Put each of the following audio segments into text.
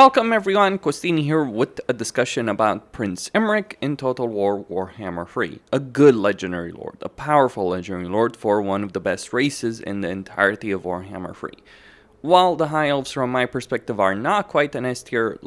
Welcome everyone, Costini here with a discussion about Prince Imrik in Total War Warhammer 3. A good legendary lord, a powerful legendary lord for one of the best races in the entirety of Warhammer 3. While the High Elves from my perspective are not quite an S tier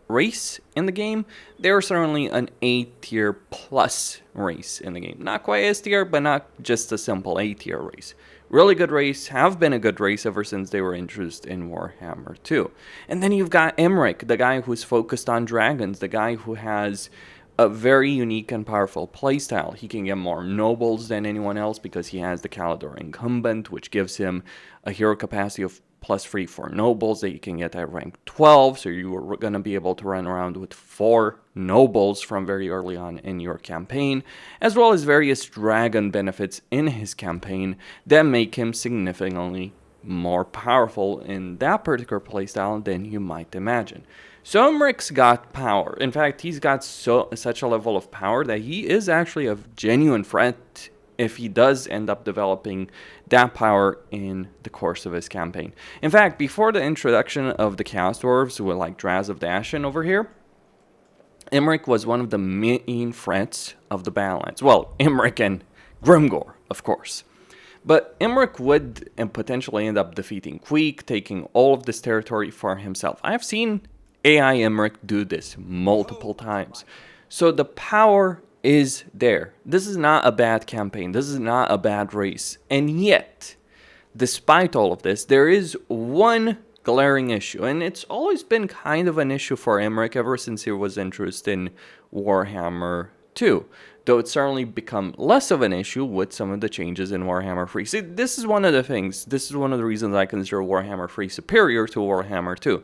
race in the game, they are certainly an A tier plus race in the game. Not quite S tier, but not just a simple A tier race. Really good race, have been a good race ever since they were introduced in Warhammer 2. And then you've got Imrik, the guy who's focused on dragons, the guy who has a very unique and powerful playstyle. He can get more nobles than anyone else because he has the Caledor incumbent, which gives him a hero capacity of +3 for nobles that you can get at rank 12, so you are going to be able to run around with 4 nobles from very early on in your campaign, as well as various dragon benefits in his campaign that make him significantly more powerful in that particular playstyle than you might imagine. So Imrik's got power. In fact, he's got such a level of power that he is actually a genuine threat if he does end up developing that power in the course of his campaign. In fact, before the introduction of the Chaos Dwarves with like Draz of Dashin over here, Imrik was one of the main threats of the Badlands. Well, Imrik and Grimgor, of course. But Imrik would potentially end up defeating Queek, taking all of this territory for himself. I have seen AI Imrik do this multiple times. So the power is there. This is not a bad campaign. This is not a bad race. And yet, despite all of this, there is one glaring issue. And it's always been kind of an issue for Imrik ever since he was introduced in Warhammer 2. Though it's certainly become less of an issue with some of the changes in Warhammer 3. See, this is one of the things. This is one of the reasons I consider Warhammer 3 superior to Warhammer 2.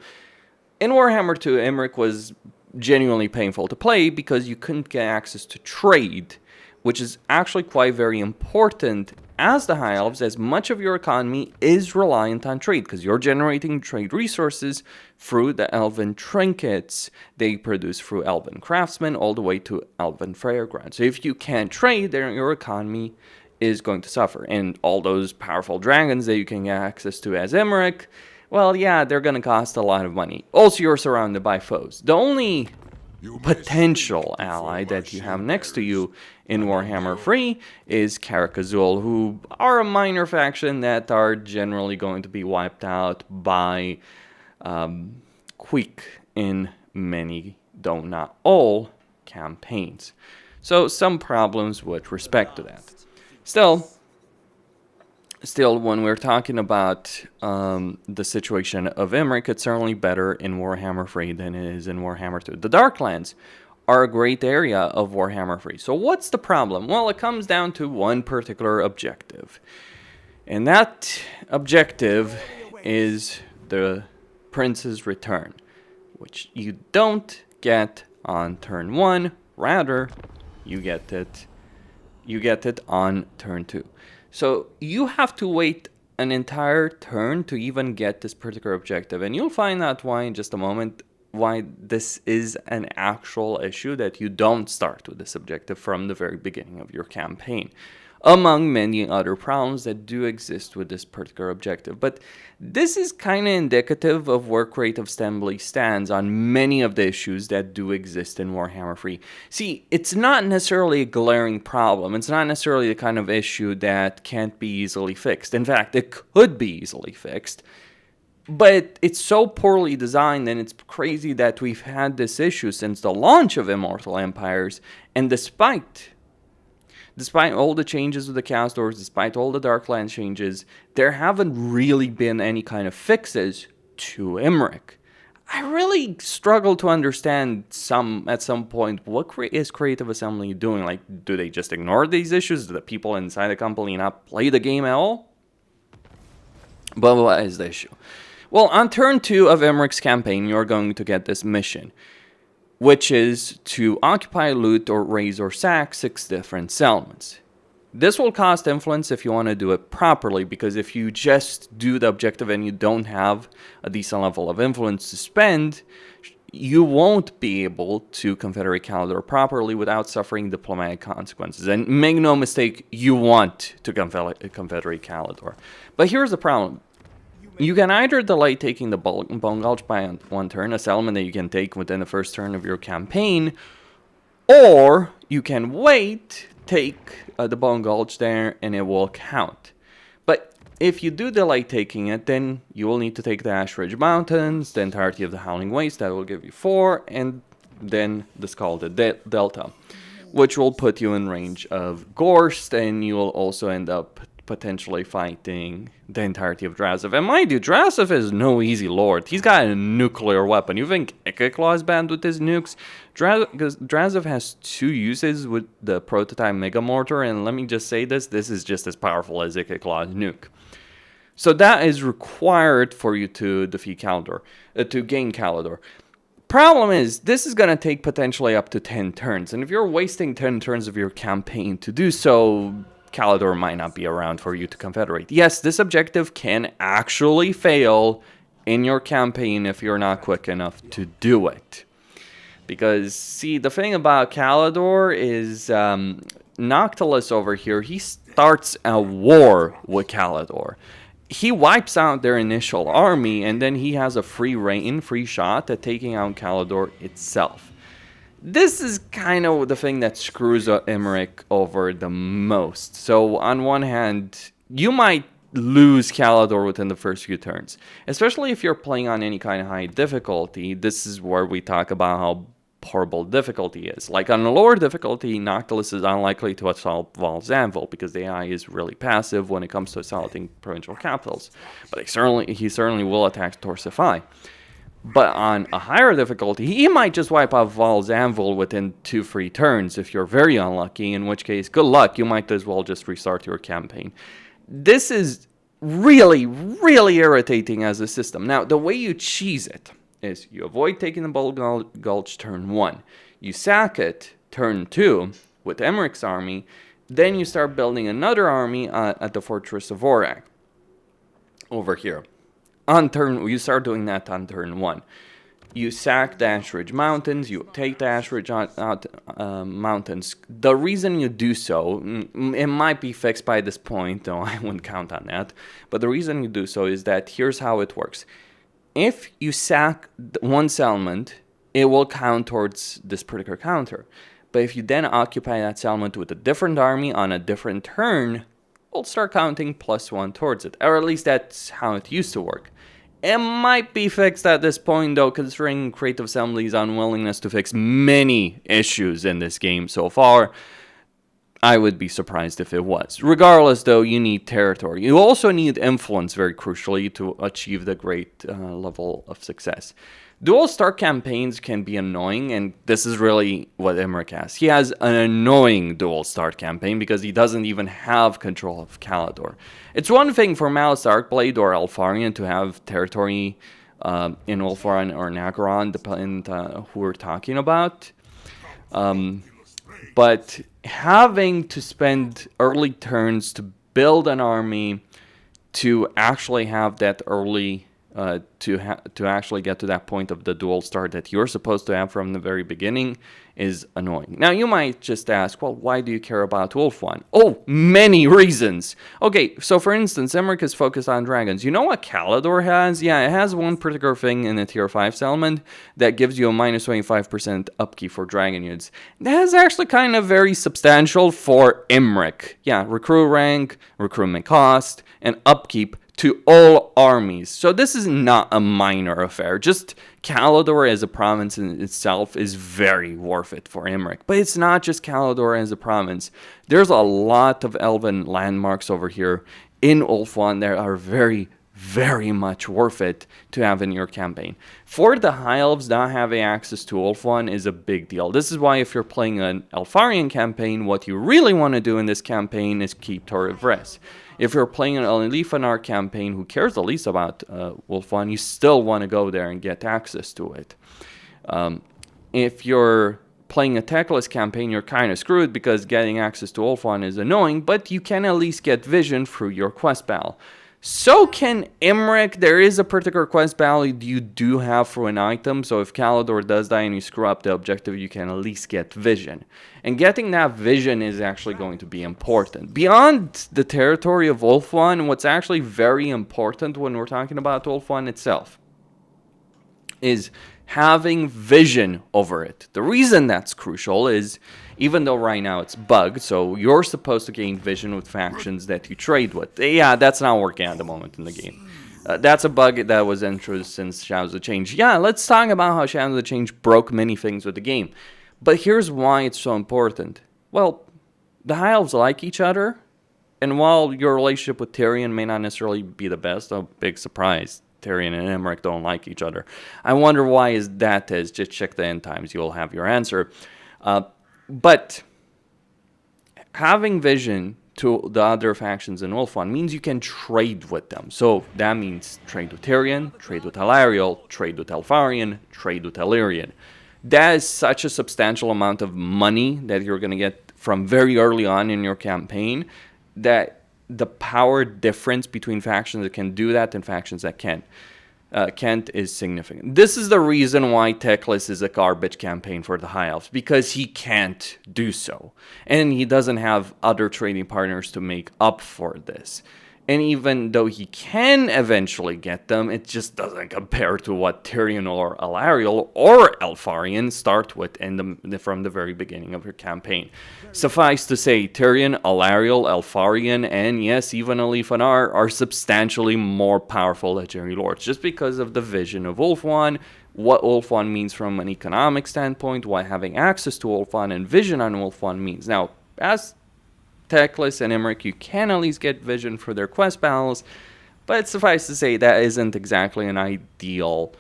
In Warhammer 2, Imrik was genuinely painful to play because you couldn't get access to trade, which is actually quite very important as the High Elves, as much of your economy is reliant on trade because you're generating trade resources through the elven trinkets they produce through elven craftsmen all the way to elven fairgrounds. So if you can't trade, then your economy is going to suffer. And all those powerful dragons that you can get access to as Imrik, well, yeah, they're going to cost a lot of money. Also, you're surrounded by foes. The only potential ally that you have next to you in Warhammer 3 is Karak-Azul, who are a minor faction that are generally going to be wiped out by Queek in many, though not all, campaigns. So, some problems with respect to that. Still, when we're talking about the situation of Imrik, it's certainly better in Warhammer 3 than it is in Warhammer 2. The Darklands are a great area of Warhammer 3. So what's the problem? Well, it comes down to one particular objective. And that objective is the Prince's Return, which you don't get on turn 1. Rather, you get it on turn 2. So you have to wait an entire turn to even get this particular objective. And you'll find out why in just a moment, why this is an actual issue that you don't start with this objective from the very beginning of your campaign, among many other problems that do exist with this particular objective. But this is kind of indicative of where Creative Assembly stands on many of the issues that do exist in Warhammer 3. See, it's not necessarily a glaring problem. It's not necessarily the kind of issue that can't be easily fixed. In fact, it could be easily fixed. But it's so poorly designed, and it's crazy that we've had this issue since the launch of Immortal Empires, and despite all the changes with the Chaos Dwarves, despite all the Darklands changes, there haven't really been any kind of fixes to Imrik. I really struggle to understand at some point what is Creative Assembly doing. Like, do they just ignore these issues? Do the people inside the company not play the game at all? But what is the issue? Well, on turn 2 of Imrik's campaign, you're going to get this mission, which is to occupy, loot, or raise or sack 6 different settlements. This will cost influence if you want to do it properly, because if you just do the objective and you don't have a decent level of influence to spend, you won't be able to Confederate Caledor properly without suffering diplomatic consequences. And make no mistake, you want to Confederate Caledor. But here's the problem. You can either delay taking the Bone Gulch by 1 turn, a settlement that you can take within the first turn of your campaign, or you can wait, take the Bone Gulch there, and it will count. But if you do delay taking it, then you will need to take the Ash Ridge Mountains, the entirety of the Howling Waste, that will give you 4, and then the Scalded Delta, which will put you in range of Gorst, and you will also end up potentially fighting the entirety of Drazov. And mind you, Drazov is no easy lord. He's got a nuclear weapon. You think Ikeclaw is banned with his nukes? Drazov has 2 uses with the prototype Mega Mortar, and let me just say this is just as powerful as Ikeclaw's nuke. So that is required for you to defeat Caledor, to gain Caledor. Problem is, this is going to take potentially up to 10 turns, and if you're wasting 10 turns of your campaign to do so, Caledor might not be around for you to confederate. Yes, this objective can actually fail in your campaign if you're not quick enough to do it. Because, see, the thing about Caledor is Noctilus over here, he starts a war with Caledor. He wipes out their initial army, and then he has a free shot at taking out Caledor itself. This is kind of the thing that screws Imrik over the most. So, on one hand, you might lose Caledor within the first few turns. Especially if you're playing on any kind of high difficulty. This is where we talk about how horrible difficulty is. Like on a lower difficulty, Noctilus is unlikely to assault Val's Anvil because the AI is really passive when it comes to assaulting provincial capitals. But he certainly will attack Torsify. But on a higher difficulty, he might just wipe out Val's Anvil within 2 free turns if you're very unlucky, in which case, good luck, you might as well just restart your campaign. This is really, really irritating as a system. Now, the way you cheese it is you avoid taking the Bone Gulch turn 1. You sack it turn 2 with Imrik's army, then you start building another army at the Fortress of Vorak over here. You start doing that on turn 1. You sack the Ash Ridge Mountains, you take the Ash Ridge Mountains. The reason you do so, it might be fixed by this point, though I wouldn't count on that. But the reason you do so is that here's how it works. If you sack one settlement, it will count towards this particular counter. But if you then occupy that settlement with a different army on a different turn, we'll start counting +1 towards it. Or at least that's how it used to work. It might be fixed at this point, though, considering Creative Assembly's unwillingness to fix many issues in this game so far. I would be surprised if it was. Regardless, though, you need territory. You also need influence, very crucially, to achieve the great level of success. Dual start campaigns can be annoying, and this is really what Imrik has. He has an annoying dual start campaign because he doesn't even have control of Caledor. It's one thing for Malice Arcblade or Alfarian to have territory in Ulthuan or Nagaron, depending on who we're talking about. But having to spend early turns to build an army to actually have that early to actually get to that point of the dual start that you're supposed to have from the very beginning is annoying. Now, you might just ask, well, why do you care about Ulthuan? Oh, many reasons. Okay, so for instance, Imrik is focused on dragons. You know what Caledor has? Yeah, it has one particular thing in the tier 5 settlement that gives you a minus 25% upkeep for dragon units. That is actually kind of very substantial for Imrik. Yeah, recruit rank, recruitment cost, and upkeep to all armies. So this is not a minor affair. Just Caledor as a province in itself is very worth it for Imrik. But it's not just Caledor as a province. There's a lot of elven landmarks over here in Ulthuan that are very, very much worth it to have in your campaign. For the High Elves, not having access to Ulthuan is a big deal. This is why if you're playing an Alfarian campaign, what you really want to do in this campaign is keep Torre of Rest. If you're playing an Elifanar campaign, who cares the least about Ulthuan, you still want to go there and get access to it. If you're playing a Techless campaign, you're kind of screwed because getting access to Ulthuan is annoying, but you can at least get vision through your quest battle. So can Imrik. There is a particular quest value you do have for an item, so if Caledor does die and you screw up the objective, you can at least get vision. And getting that vision is actually going to be important. Beyond the territory of Ulthuan, what's actually very important when we're talking about Ulthuan itself is having vision over it. The reason that's crucial is, even though right now it's bugged, so you're supposed to gain vision with factions that you trade with. Yeah, that's not working at the moment in the game. That's a bug that was introduced since Shadows of Change. Yeah, let's talk about how Shadows of Change broke many things with the game. But here's why it's so important. Well, the High Elves like each other, and while your relationship with Tyrion may not necessarily be the best, a big surprise, Tyrion and Imrik don't like each other. I wonder why is that is. Just check the end times. You'll have your answer. But having vision to the other factions in Ulthuan means you can trade with them. So that means trade with Tyrion, trade with Alariel, trade with Elfarion, trade with Illyrian. That is such a substantial amount of money that you're going to get from very early on in your campaign that the power difference between factions that can do that and factions that can't is significant. This is the reason why Teclis is a garbage campaign for the High Elves, because he can't do so. And he doesn't have other trading partners to make up for this. And even though he can eventually get them, it just doesn't compare to what Tyrion or Alariel or Elfarion start with from the very beginning of your campaign. Suffice to say, Tyrion, Alariel, Elfarion, and yes, even Ulthuan are substantially more powerful legendary lords, just because of the vision of Ulthuan, what Ulthuan means from an economic standpoint, why having access to Ulthuan and vision on Ulthuan means. Now, as Teclis and Imrik, you can at least get vision for their quest battles, but suffice to say that isn't exactly an ideal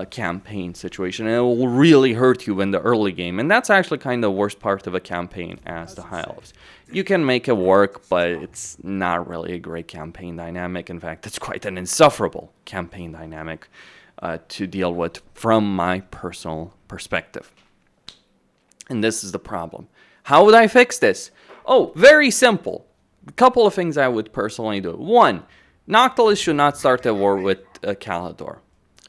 campaign situation, and it will really hurt you in the early game, and that's actually kind of the worst part of a campaign as the High Elves. You can make it work, but it's not really a great campaign dynamic. In fact, it's quite an insufferable campaign dynamic to deal with from my personal perspective. And this is the problem. How would I fix this? Oh, very simple. A couple of things I would personally do. One, Noctilus should not start a war with Caledor.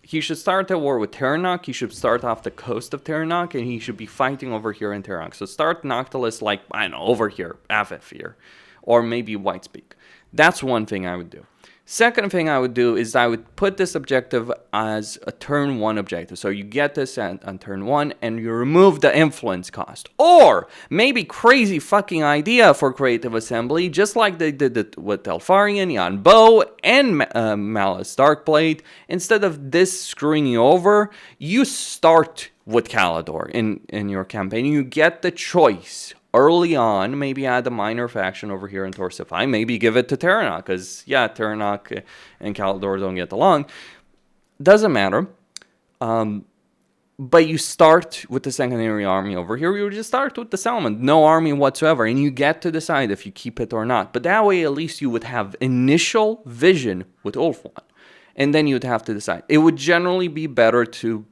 He should start a war with Terranok. He should start off the coast of Terranok, and he should be fighting over here in Terranok. So start Noctilus like, I don't know, over here, Avethir, or maybe Whitespeak. That's one thing I would do. Second thing I would do is I would put this objective as a turn 1 objective. So you get this on turn 1 and you remove the influence cost. Or maybe crazy fucking idea for Creative Assembly, just like they did it with Elfarion, Jan Bow, and Malice Darkblade. Instead of this screwing you over, you start with Caledor in your campaign. You get the choice early on, maybe add a minor faction over here in Torsify. Maybe give it to Terranok, because, yeah, Terranok and Caledor don't get along. Doesn't matter. But you start with the secondary army over here. You just start with the settlement. No army whatsoever. And you get to decide if you keep it or not. But that way, at least you would have initial vision with Ulthuan. And then you'd have to decide. It would generally be better to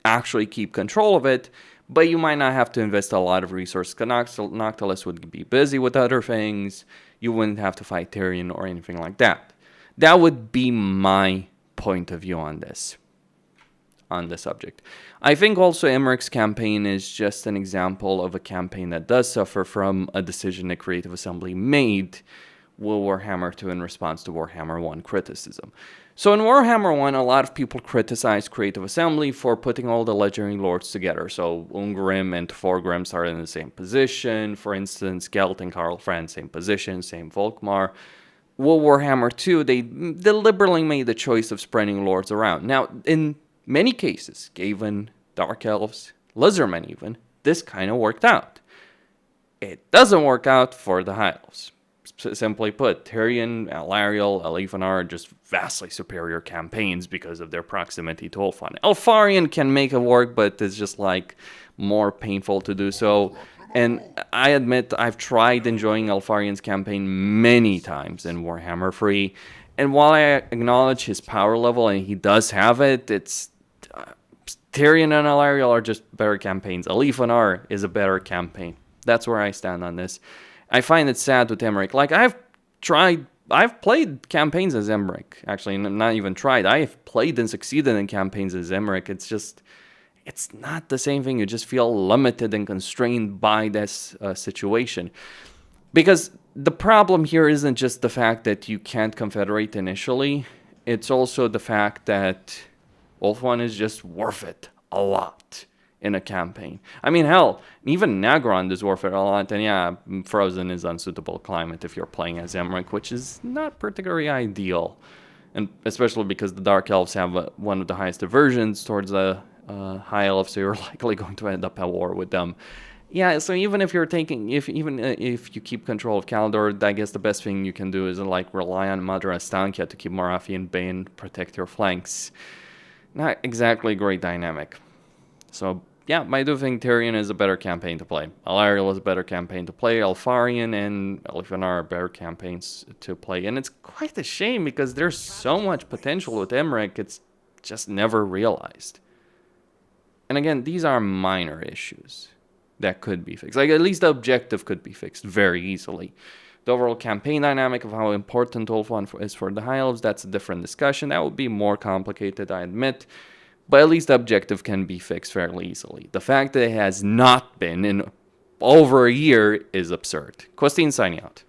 actually keep control of it, but you might not have to invest a lot of resources. Noctilus would be busy with other things. You wouldn't have to fight Tyrion or anything like that. That would be my point of view on this subject. I think also Imrik's campaign is just an example of a campaign that does suffer from a decision that Creative Assembly made with Warhammer 2 in response to Warhammer 1 criticism. So in Warhammer 1, a lot of people criticized Creative Assembly for putting all the legendary lords together. So Ungrim and Thorgrim started in the same position. For instance, Gelt and Karl Franz, same position, same Volkmar. With Warhammer 2, they deliberately made the choice of spreading lords around. Now, in many cases, Gaven, Dark Elves, Lizardmen even, this kind of worked out. It doesn't work out for the High Elves. Simply put, Tyrion, Alariel, Ulthuan are just vastly superior campaigns because of their proximity to Ulthuan. Elfarion can make it work, but it's just like more painful to do so. And I admit I've tried enjoying Elfarion's campaign many times in Warhammer 3. And while I acknowledge his power level, and he does have it, it's Tyrion and Alariel are just better campaigns. Ulthuan is a better campaign. That's where I stand on this. I find it sad with Imrik. Like, I've tried I've played campaigns as Imrik. Actually, not even tried. I've played and succeeded in campaigns as Imrik. It's not the same thing. You just feel limited and constrained by this situation. Because the problem here isn't just the fact that you can't confederate initially. It's also the fact that Ulthuan is just worth it a lot in a campaign. I mean, hell, even Nagrand is worth it a lot. And yeah, Frozen is unsuitable climate if you're playing as Imrik, which is not particularly ideal. And especially because the Dark Elves have one of the highest aversions towards the High Elves, so you're likely going to end up at war with them. Yeah, so even if you're taking, if you keep control of Caledor, I guess the best thing you can do is like rely on Mother Astankia to keep Marathi and bay and protect your flanks. Not exactly a great dynamic. So yeah, I do think Tyrion is a better campaign to play. Alariel is a better campaign to play. Alfarian and Elfinar are better campaigns to play. And it's quite a shame because there's so much potential with Imrik, it's just never realized. And again, these are minor issues that could be fixed. Like, at least the objective could be fixed very easily. The overall campaign dynamic of how important Ulthuan is for the High Elves, that's a different discussion. That would be more complicated, I admit. But at least the objective can be fixed fairly easily. The fact that it has not been in over a year is absurd. Costine signing out.